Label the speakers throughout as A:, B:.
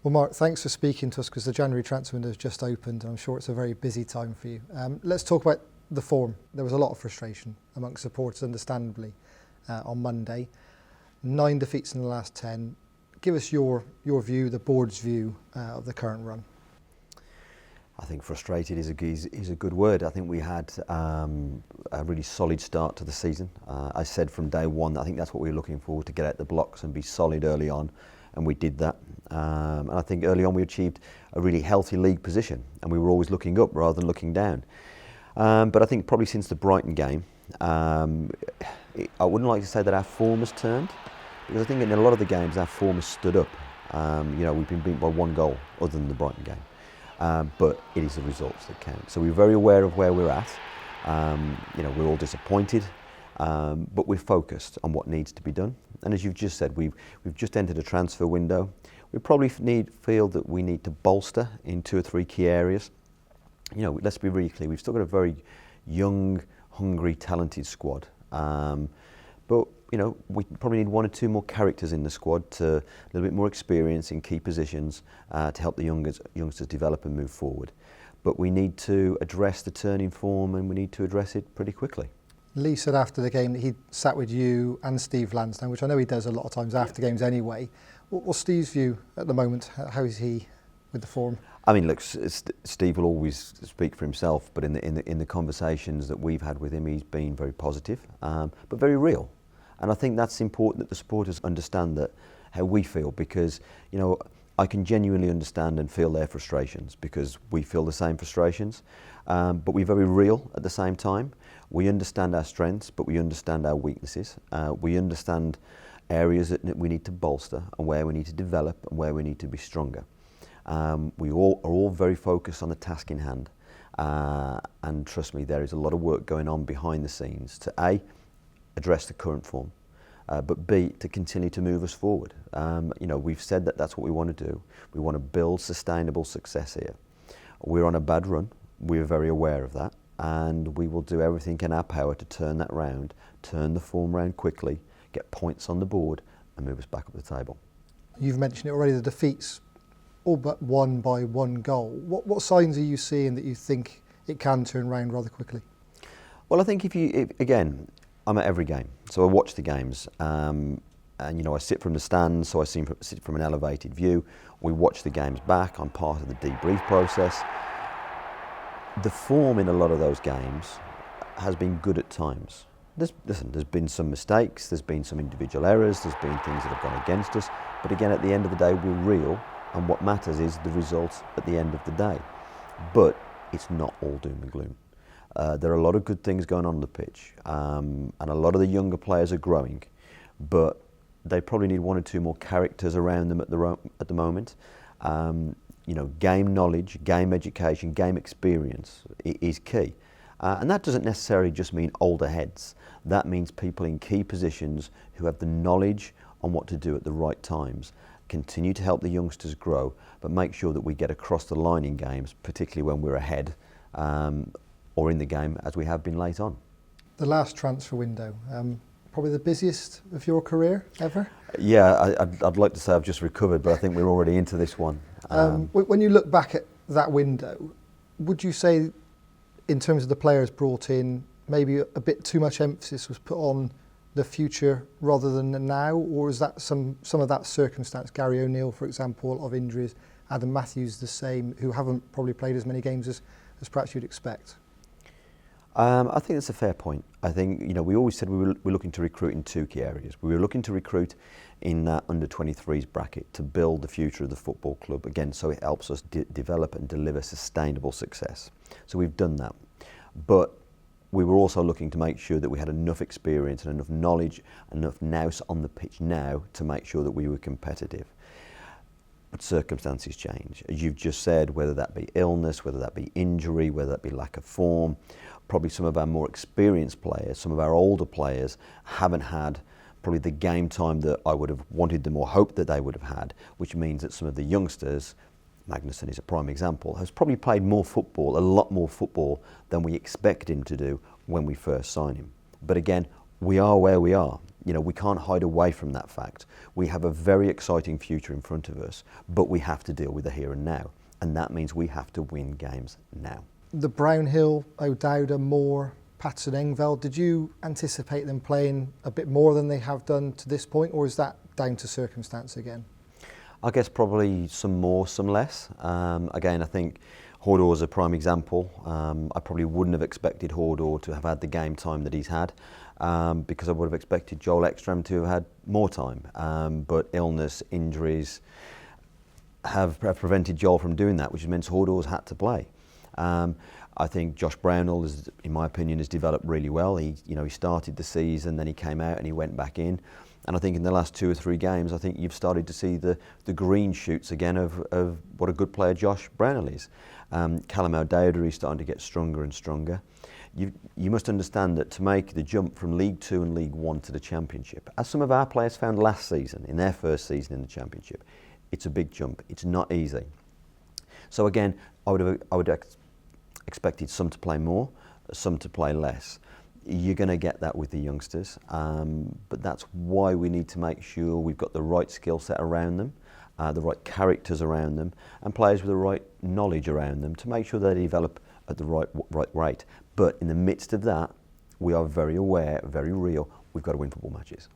A: Well, Mark, thanks for speaking to us because the January transfer window has just opened and I'm sure it's a very busy time for you. Let's talk about the form. There was a lot of frustration amongst supporters, understandably, on Monday. 9 defeats in the last 10. Give us your view, the board's view of the current run.
B: I think frustrated is a good word. I think we had a really solid start to the season. I said from day one that I think that's what we were looking for, to get out the blocks and be solid early on, and we did that. And I think early on we achieved a really healthy league position, and we were always looking up rather than looking down. But I think probably since the Brighton game, I wouldn't like to say that our form has turned, because I think in a lot of the games our form has stood up. We've been beaten by 1 goal other than the Brighton game. But it is the results that count. So we're very aware of where we're at. We're all disappointed, but we're focused on what needs to be done. And as you've just said, we've just entered a transfer window. We probably feel that we need to bolster in 2 or 3 key areas. Let's be really clear. We've still got a very young, hungry, talented squad. But we probably need 1 or 2 more characters in the squad, to a little bit more experience in key positions to help the youngsters develop and move forward. But we need to address the turning form, and we need to address it pretty quickly.
A: Lee said after the game that he sat with you and Steve Lansdown, which I know he does a lot of times after games anyway. What's Steve's view at the moment? How is he with the form?
B: I mean, look, Steve will always speak for himself, but in the conversations that we've had with him, he's been very positive, but very real. And I think that's important that the supporters understand that how we feel, because I can genuinely understand and feel their frustrations, because we feel the same frustrations. But we're very real at the same time. We understand our strengths, but we understand our weaknesses. We understand areas that we need to bolster, and where we need to develop, and where we need to be stronger. We all are all very focused on the task in hand, and trust me, there is a lot of work going on behind the scenes to A, address the current form, but B, to continue to move us forward. We've said that that's what we want to do. We want to build sustainable success here. We're on a bad run. We're very aware of that, and we will do everything in our power to turn that round, turn the form round quickly, get points on the board, and move us back up the table.
A: You've mentioned it already, the defeats, all but won by 1 goal. What signs are you seeing that you think it can turn round rather quickly? Well,
B: I think again, I'm at every game, so I watch the games, and I sit from the stands, so I sit from an elevated view. We watch the games back. I'm part of the debrief process. The form in a lot of those games has been good at times. There's been some mistakes, there's been some individual errors, there's been things that have gone against us, but again, at the end of the day, we're real, and what matters is the result at the end of the day. But it's not all doom and gloom. There are a lot of good things going on the pitch, and a lot of the younger players are growing, but they probably need 1 or 2 more characters around them at the moment. Game knowledge, game education, game experience is key. And that doesn't necessarily just mean older heads. That means people in key positions who have the knowledge on what to do at the right times. Continue to help the youngsters grow, but make sure that we get across the line in games, particularly when we're ahead, or in the game, as we have been late on.
A: The last transfer window, probably the busiest of your career ever?
B: Yeah, I'd like to say I've just recovered, but I think we're already into this one.
A: When you look back at that window, would you say, in terms of the players brought in, maybe a bit too much emphasis was put on the future rather than the now, or is that some of that circumstance? Gary O'Neill, for example, a lot of injuries. Adam Matthews the same, who haven't probably played as many games as perhaps you'd expect.
B: I think that's a fair point. I think we always said we were looking to recruit in 2 key areas. We were looking to recruit in that under 23s bracket to build the future of the football club, again, so it helps us develop and deliver sustainable success. So we've done that, but we were also looking to make sure that we had enough experience and enough knowledge, enough nous on the pitch now to make sure that we were competitive. But circumstances change. As you've just said, whether that be illness, whether that be injury, whether that be lack of form, probably some of our more experienced players, some of our older players haven't had probably the game time that I would have wanted them or hoped that they would have had, which means that some of the youngsters, Magnuson is a prime example, has probably played more football, a lot more football than we expect him to do when we first sign him. But again, we are where we are. You know, we can't hide away from that fact. We have a very exciting future in front of us, but we have to deal with the here and now. And that means we have to win games now.
A: The Brownhill, O'Dowda, Moore, Patterson, Engveld, did you anticipate them playing a bit more than they have done to this point, or is that down to circumstance again?
B: I guess probably some more, some less. Again, I think Hordor is a prime example. I probably wouldn't have expected Hordor to have had the game time that he's had, because I would have expected Joel Ekstrom to have had more time. But illness, injuries have prevented Joel from doing that, which means Hordor's had to play. I think Josh Brownhill, in my opinion, has developed really well. He started the season, then he came out and he went back in. And I think in the last 2 or 3 games, I think you've started to see the green shoots again of what a good player Josh Brownhill is. Callum O'Dowda is starting to get stronger and stronger. You must understand that to make the jump from League 2 and League 1 to the Championship, as some of our players found last season, in their first season in the Championship, it's a big jump. It's not easy. So again, I would have expected some to play more, some to play less. You're going to get that with the youngsters, but that's why we need to make sure we've got the right skill set around them, the right characters around them, and players with the right knowledge around them to make sure they develop at the right rate. But in the midst of that, we are very aware, very real, we've got to win football matches.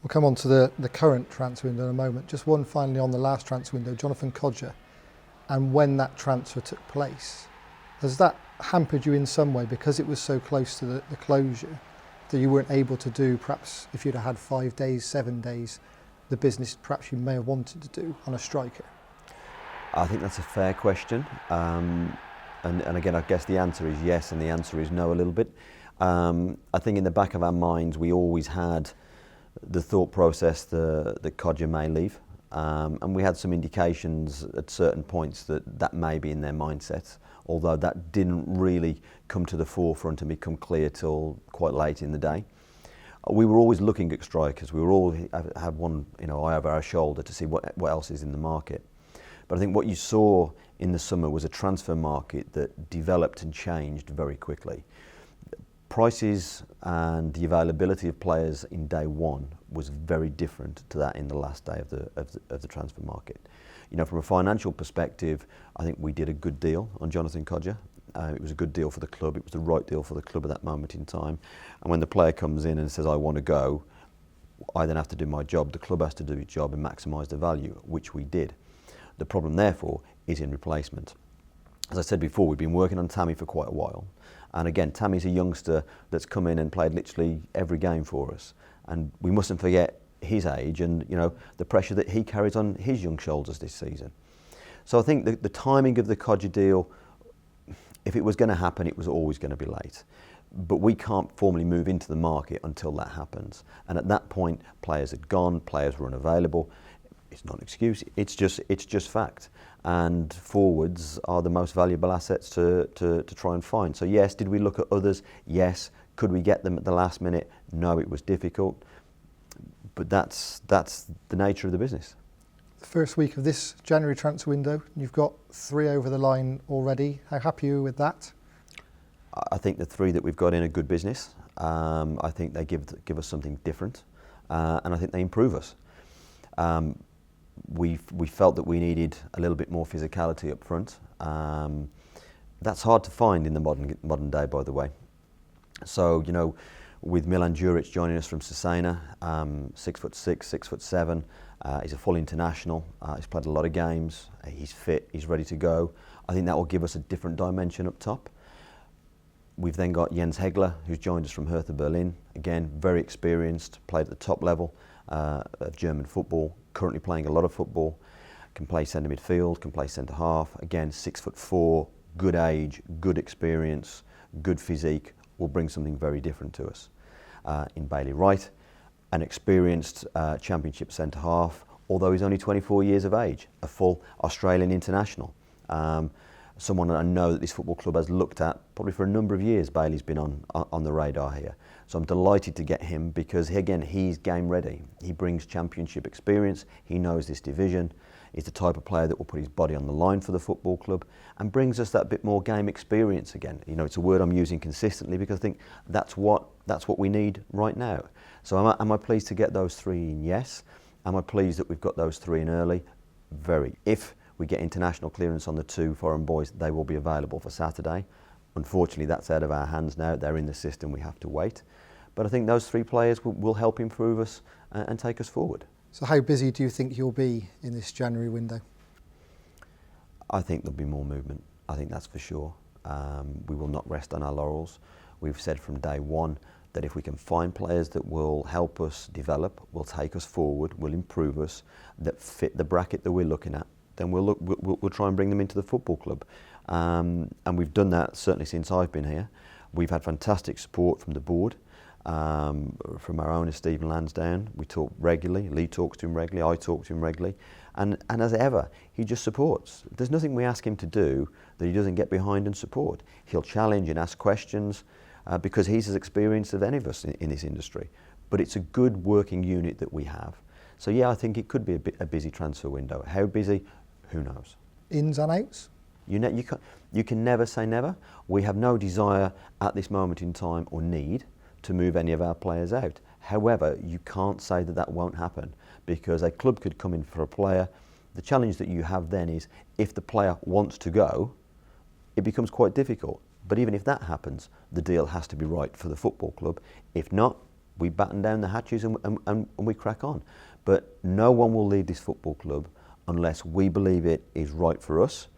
A: We'll come on to the current transfer window in a moment. Just one finally on the last transfer window, Jonathan Codger, and when that transfer took place. Has that hampered you in some way because it was so close to the closure that you weren't able to do, perhaps if you'd have had 5 days, 7 days, the business perhaps you may have wanted to do on a striker?
B: I think that's a fair question. And again, I guess the answer is yes and the answer is no a little bit. I think in the back of our minds we always had the thought process that Codger may leave. And we had some indications at certain points that may be in their mindset, although that didn't really come to the forefront and become clear till quite late in the day. We were always looking at strikers. We were all had one eye over our shoulder to see what else is in the market. But I think what you saw in the summer was a transfer market that developed and changed very quickly. Prices and the availability of players in day one was very different to that in the last day of the transfer market. You know, from a financial perspective, I think we did a good deal on Jonathan Codger. It was a good deal for the club. It was the right deal for the club at that moment in time. And when the player comes in and says, I want to go, I then have to do my job. The club has to do its job and maximise the value, which we did. The problem, therefore, is in replacement. As I said before, we've been working on Tammy for quite a while. And again, Tammy's a youngster that's come in and played literally every game for us. And we mustn't forget his age and the pressure that he carries on his young shoulders this season. So I think the timing of the Codger deal, if it was going to happen, it was always going to be late. But we can't formally move into the market until that happens. And at that point, players had gone, players were unavailable. It's not an excuse, it's just fact. And forwards are the most valuable assets to try and find. So yes, did we look at others? Yes. Could we get them at the last minute? No, it was difficult. But that's the nature of the business.
A: The first week of this January transfer window, you've got 3 over the line already. How happy are you with that?
B: I think the 3 that we've got in are good business. I think they give us something different, and I think they improve us. We felt that we needed a little bit more physicality up front. That's hard to find in the modern day, by the way. So with Milan Djuric joining us from Cesena, 6'6", 6'7", he's a full international. He's played a lot of games. He's fit. He's ready to go. I think that will give us a different dimension up top. We've then got Jens Hegler, who's joined us from Hertha Berlin. Again, very experienced, played at the top level of German football, currently playing a lot of football, can play centre midfield, can play centre half. Again, 6'4", good age, good experience, good physique, will bring something very different to us. In Bailey Wright, an experienced championship centre half, although he's only 24 years of age, a full Australian international. Someone that I know that this football club has looked at probably for a number of years. Bailey's been on the radar here. So I'm delighted to get him because, again, he's game ready. He brings championship experience. He knows this division. He's the type of player that will put his body on the line for the football club and brings us that bit more game experience again. You know, it's a word I'm using consistently because I think that's what we need right now. So am I pleased to get those three in? Yes. Am I pleased that we've got those three in early? Very. If we get international clearance on the two foreign boys, they will be available for Saturday. Unfortunately, that's out of our hands now. They're in the system, we have to wait. But I think those three players will help improve us and take us forward.
A: So how busy do you think you'll be in this January window?
B: I think there'll be more movement. I think that's for sure. We will not rest on our laurels. We've said from day one that if we can find players that will help us develop, will take us forward, will improve us, that fit the bracket that we're looking at, then we'll try and bring them into the football club. And we've done that certainly since I've been here. We've had fantastic support from the board. From our owner Stephen Lansdowne, we talk regularly. Lee talks to him regularly. I talk to him regularly, and as ever, he just supports. There's nothing we ask him to do that he doesn't get behind and support. He'll challenge and ask questions because he's as experienced as any of us in this industry. But it's a good working unit that we have. So yeah, I think it could be a busy transfer window. How busy? Who knows?
A: Ins and outs?
B: You can never say never. We have no desire at this moment in time or need to move any of our players out. However, you can't say that won't happen because a club could come in for a player. The challenge that you have then is if the player wants to go, it becomes quite difficult. But even if that happens, the deal has to be right for the football club. If not, we batten down the hatches and we crack on. But no one will leave this football club unless we believe it is right for us.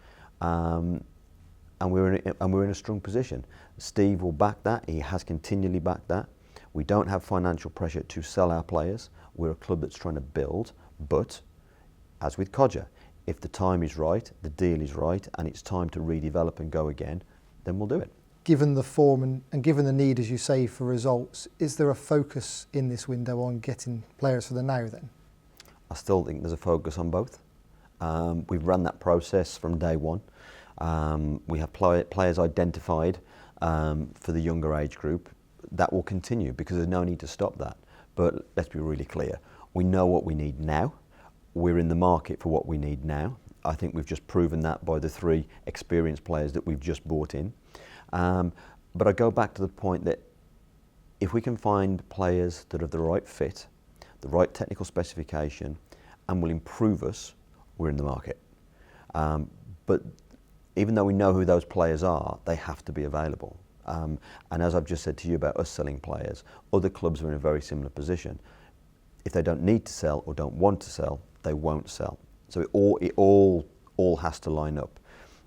B: And we're in a strong position. Steve will back that. He has continually backed that. We don't have financial pressure to sell our players. We're a club that's trying to build. But, as with Codger, if the time is right, the deal is right, and it's time to redevelop and go again, then we'll do it.
A: Given the form and given the need, as you say, for results, is there a focus in this window on getting players for the now then?
B: I still think there's a focus on both. We've run that process from day one. We have players identified for the younger age group. That will continue because there's no need to stop that. But let's be really clear. We know what we need now. We're in the market for what we need now. I think we've just proven that by the three experienced players that we've just brought in. But I go back to the point that if we can find players that are the right fit, the right technical specification, and will improve us, we're in the market. But even though we know who those players are, they have to be available. And as I've just said to you about us selling players, other clubs are in a very similar position. If they don't need to sell or don't want to sell, they won't sell. So it all has to line up.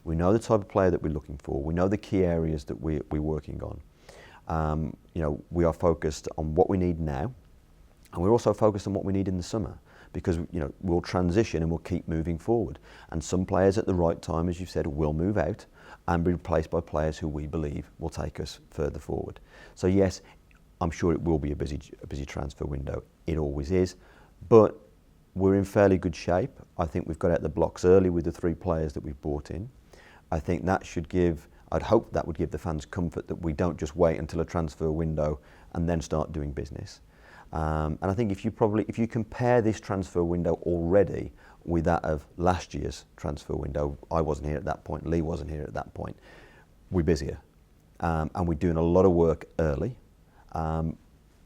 B: We know the type of player that we're looking for. We know the key areas that we're working on. We are focused on what we need now, and we're also focused on what we need in the summer. Because we'll transition and we'll keep moving forward. And some players at the right time, as you've said, will move out and be replaced by players who we believe will take us further forward. So yes, I'm sure it will be a busy transfer window. It always is. But we're in fairly good shape. I think we've got out the blocks early with the three players that we've brought in. I think that I'd hope that would give the fans comfort that we don't just wait until a transfer window and then start doing business. And I think if you compare this transfer window already with that of last year's transfer window, I wasn't here at that point, Lee wasn't here at that point, we're busier. And we're doing a lot of work early.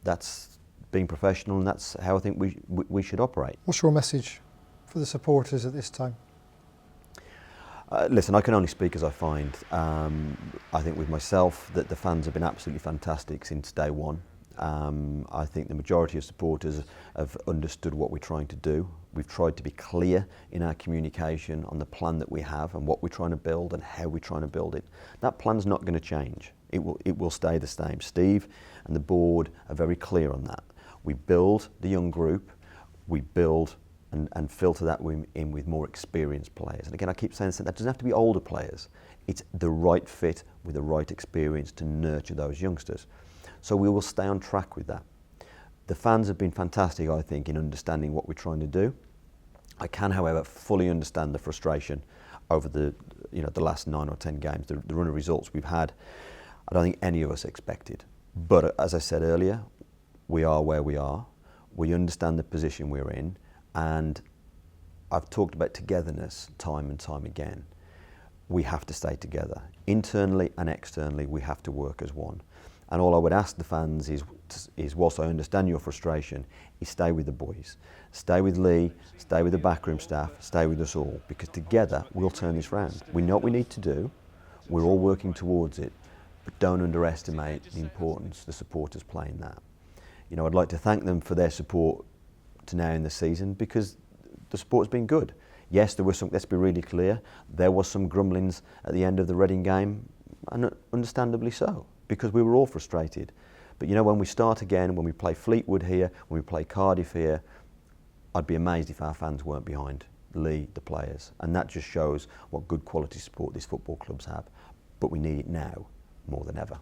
B: That's being professional, and that's how I think we should operate.
A: What's your message for the supporters at this time?
B: Listen, I can only speak as I find. I think with myself that the fans have been absolutely fantastic since day one. I think the majority of supporters have understood what we're trying to do. We've tried to be clear in our communication on the plan that we have and what we're trying to build and how we're trying to build it. That plan's not going to change. It will stay the same. Steve and the board are very clear on that. We build the young group, we build and filter that in with more experienced players. And again, I keep saying that doesn't have to be older players. It's the right fit with the right experience to nurture those youngsters. So we will stay on track with that. The fans have been fantastic, I think, in understanding what we're trying to do. I can, however, fully understand the frustration over the last 9 or 10 games, the run of results we've had. I don't think any of us expected. But as I said earlier, we are where we are. We understand the position we're in, and I've talked about togetherness time and time again. We have to stay together. Internally and externally, we have to work as one. And all I would ask the fans is whilst I understand your frustration, is stay with the boys. Stay with Lee, stay with the backroom staff, stay with us all, because together we'll turn this round. We know what we need to do, we're all working towards it, but don't underestimate the importance the supporters play in that. You know, I'd like to thank them for their support to now in the season, because the support's been good. Yes, there was some, let's be really clear, there was some grumblings at the end of the Reading game, and understandably so, because we were all frustrated. But you know, when we start again, when we play Fleetwood here, when we play Cardiff here, I'd be amazed if our fans weren't behind Lee, the players. And that just shows what good quality support these football clubs have. But we need it now more than ever.